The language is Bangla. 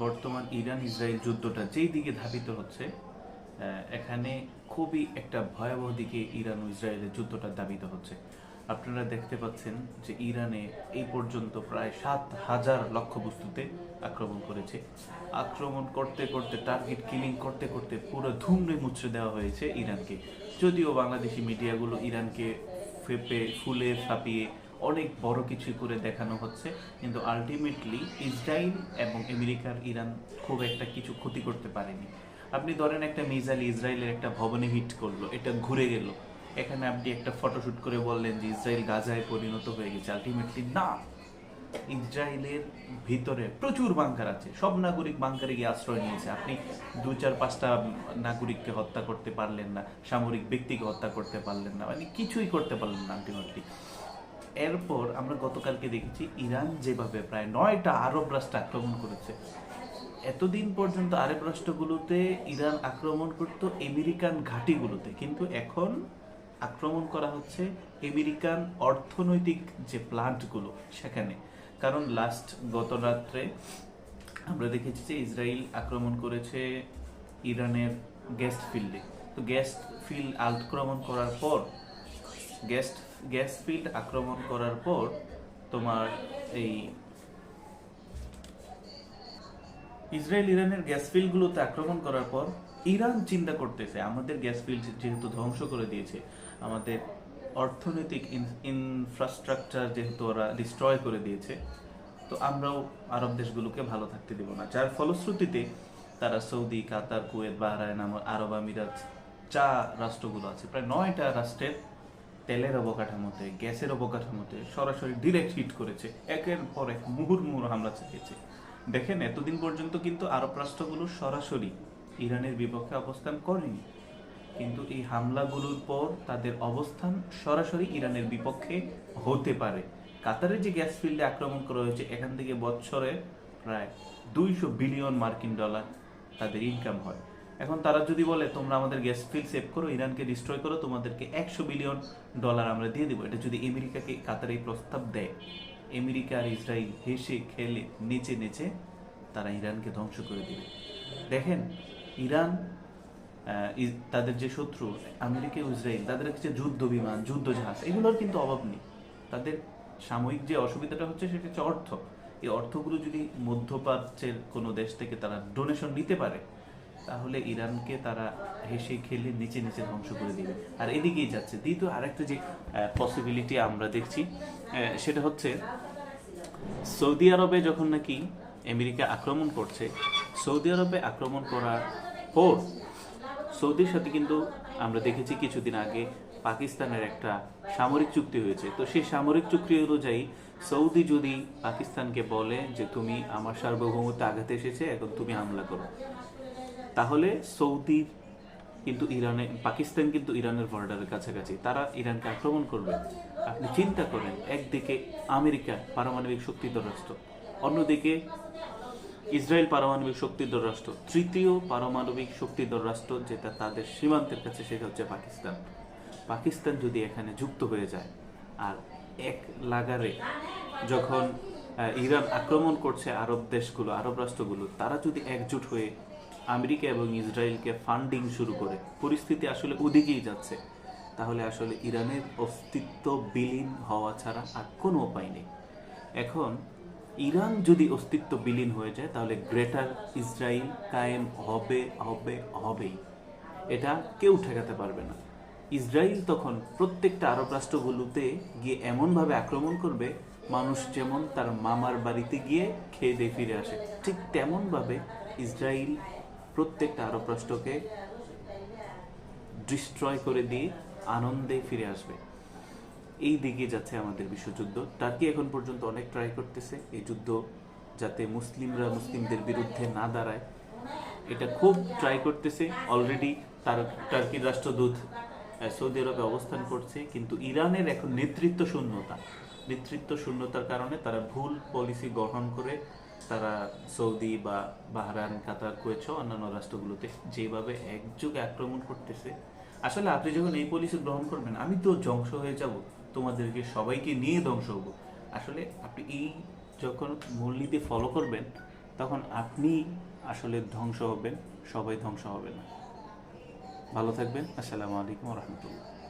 বর্তমান ইরান ইসরায়েল যুদ্ধটা যেই দিকে ধাবিত হচ্ছে, এখানে খুবই একটা ভয়াবহ দিকে ইরান ও ইসরায়েলের যুদ্ধটা ধাবিত হচ্ছে। আপনারা দেখতে পাচ্ছেন যে ইরানে এই পর্যন্ত প্রায় 7,000 লক্ষ্যবস্তুতে আক্রমণ করেছে। আক্রমণ করতে করতে, টার্গেট কিলিং করতে করতে পুরো ধুমড়ে মুচড়ে দেওয়া হয়েছে ইরানকে। যদিও বাংলাদেশি মিডিয়াগুলো ইরানকে ফেপে ফুলে ফাঁপিয়ে অনেক বড় কিছু করে দেখানো হচ্ছে, কিন্তু আলটিমেটলি ইসরায়েল এবং আমেরিকার ইরান খুব একটা কিছু ক্ষতি করতে পারেনি। আপনি ধরেন একটা মিসাইল ইসরায়েলের একটা ভবনে হিট করলো, এটা ঘুরে গেল, এখানে আপনি একটা ফটোশুট করে বললেন যে ইসরায়েল গাজায় পরিণত হয়ে গেছে। আলটিমেটলি না, ইসরায়েলের ভিতরে প্রচুর বাংকার আছে, সব নাগরিক বাংকারে গিয়ে আশ্রয় নিয়েছে। আপনি 2, 4, 5টা নাগরিককে হত্যা করতে পারলেন না, সামরিক ব্যক্তিকে হত্যা করতে পারলেন না, মানে কিছুই করতে পারলেন না আলটিমেটলি। এরপর আমরা গতকালকে দেখেছি ইরান যেভাবে প্রায় 9টা আরব রাষ্ট্র আক্রমণ করেছে। এতদিন পর্যন্ত আরব রাষ্ট্রগুলোতে ইরান আক্রমণ করত আমেরিকান ঘাঁটিগুলোতে, কিন্তু এখন আক্রমণ করা হচ্ছে আমেরিকান অর্থনৈতিক যে প্লান্টগুলো সেখানে। কারণ গত রাত্রে আমরা দেখেছি যে ইসরায়েল আক্রমণ করেছে ইরানের গ্যাস ফিল্ডে। তো গ্যাস ফিল্ড আক্রমণ করার পর গ্যাস গ্যাস ফিল্ড আক্রমণ করার পর তোমার এই ইসরায়েল ইরানের গ্যাস ফিল্ডগুলোতে আক্রমণ করার পর ইরান চিন্তা করতেছে আমাদের গ্যাস ফিল্ড যেহেতু ধ্বংস করে দিয়েছে, আমাদের অর্থনৈতিক ইনফ্রাস্ট্রাকচার যেহেতু ওরা ডিস্ট্রয় করে দিয়েছে, তো আমরাও আরব দেশগুলোকে ভালো থাকতে দেব না। যার ফলশ্রুতিতে তারা সৌদি, কাতার, কুয়েত, বাহরাইন, আরব আমিরাত, রাষ্ট্রগুলো আছে, প্রায় 9টা রাষ্ট্রের তেলের অবকাঠামোতে, গ্যাসের অবকাঠামোতে সরাসরি ডিরেক্ট হিট করেছে, একের পর এক মুহুর্মুহু হামলা চালিয়েছে। দেখেন, এতদিন পর্যন্ত কিন্তু আরব রাষ্ট্রগুলো সরাসরি ইরানের বিপক্ষে অবস্থান করেনি, কিন্তু এই হামলাগুলোর পর তাদের অবস্থান সরাসরি ইরানের বিপক্ষে হতে পারে। কাতারের যে গ্যাস ফিল্ডে আক্রমণ করা হয়েছে, এখান থেকে বছরে প্রায় 200 বিলিয়ন মার্কিন ডলার তাদের ইনকাম হয়। এখন তারা যদি বলে তোমরা আমাদের গ্যাস ফিল্ড সেভ করো, ইরানকে ডিস্ট্রয় করো, তোমাদেরকে 100 বিলিয়ন ডলার আমরা দিয়ে দেবো, এটা যদি আমেরিকাকে কাতার এই প্রস্তাব দেয়, আমেরিকা আর ইসরায়েল হেসে খেলে নেচে নেচে তারা ইরানকে ধ্বংস করে দেবে। দেখেন, ইরান তাদের যে শত্রু আমেরিকা ও ইসরায়েল, তাদের কাছে যুদ্ধ বিমান, যুদ্ধ জাহাজ এগুলোর কিন্তু অভাব নেই। তাদের সাময়িক যে অসুবিধাটা হচ্ছে সেটা হচ্ছে অর্থ। এই অর্থগুলো যদি মধ্যপ্রাচ্যের কোনো দেশ থেকে তারা ডোনেশন নিতে পারে, তাহলে ইরানকে তারা হেসে খেলে নিচে নিচে ধ্বংস করে দিবে। আর এদিকেই যাচ্ছে। দ্বিতীয় আরেকটা যে পসিবিলিটি আমরা দেখছি, সেটা হচ্ছে সৌদি আরবে যখন নাকি আমেরিকা আক্রমণ করছে, সৌদি আরবে আক্রমণ করার পর সৌদির সাথে কিন্তু আমরা দেখেছি কিছুদিন আগে পাকিস্তানের একটা সামরিক চুক্তি হয়েছে। তো সেই সামরিক চুক্তি অনুযায়ী সৌদি যদি পাকিস্তানকে বলে যে তুমি আমার সার্বভৌমত্বে আঘাত এসেছে, এখন তুমি হামলা করো, তাহলে সৌদির কিন্তু পাকিস্তান কিন্তু ইরানের বর্ডারের কাছাকাছি, তারা ইরানকে আক্রমণ করবে। আপনি চিন্তা করেন, একদিকে আমেরিকা পারমাণবিক শক্তিধর রাষ্ট্র, অন্যদিকে ইসরায়েল পারমাণবিক শক্তিধর রাষ্ট্র, তৃতীয় পারমাণবিক শক্তিধর রাষ্ট্র যেটা তাদের সীমান্তের কাছে, সেটা হচ্ছে পাকিস্তান। পাকিস্তান যদি এখানে যুক্ত হয়ে যায়, আর এক লাগারে যখন ইরান আক্রমণ করছে আরব দেশগুলো, আরব রাষ্ট্রগুলো, তারা যদি একজোট হয়ে আমেরিকা এবং ইসরায়েলকে ফান্ডিং শুরু করে, পরিস্থিতি আসলে ওদিকেই যাচ্ছে, তাহলে আসলে ইরানের অস্তিত্ব বিলীন হওয়া ছাড়া আর কোনো উপায় নেই। এখন ইরান যদি অস্তিত্ব বিলীন হয়ে যায়, তাহলে গ্রেটার ইসরায়েল কায়েম হবে হবে হবেই, এটা কেউ ঠেকাতে পারবে না। ইসরায়েল তখন প্রত্যেকটা আরব রাষ্ট্রগুলোতে গিয়ে এমনভাবে আক্রমণ করবে, মানুষ যেমন তার মামার বাড়িতে গিয়ে খেয়ে দিয়ে ফিরে আসে, ঠিক তেমনভাবে ইসরায়েল প্রত্যেকটা আরব রাষ্ট্রকে ডিস্ট্রয় করে দিয়ে আনন্দে ফিরে আসবে। এই দিকে যাচ্ছে আমাদের বিশ্বযুদ্ধ। টার্কি এখন পর্যন্ত অনেক ট্রাই করতেছে এই যুদ্ধ যাতে মুসলিমরা মুসলিমদের বিরুদ্ধে না দাঁড়ায়, এটা খুব ট্রাই করতেছে। অলরেডি টার্কির রাষ্ট্রদূত সৌদি আরবে অবস্থান করছে, কিন্তু ইরানের এখন নেতৃত্ব শূন্যতার কারণে তারা ভুল পলিসি গ্রহণ করে তারা সৌদি বা বাহরাইন, কাতার, কুয়েত সহ অন্যান্য রাষ্ট্রগুলোতে যেভাবে একযোগে আক্রমণ করতেছে, আসলে আপনি যখন এই পলিসি গ্রহণ করবেন, আমি তো ধ্বংস হয়ে যাব, তোমাদেরকে সবাইকে নিয়ে ধ্বংস হবো। আসলে আপনি এই যখন মূলনীতি ফলো করবেন, তখন আপনি আসলে ধ্বংস হবেন, সবাই ধ্বংস হবে না। ভালো থাকবেন। আসসালামু আলাইকুম রহমতুল্লাহ।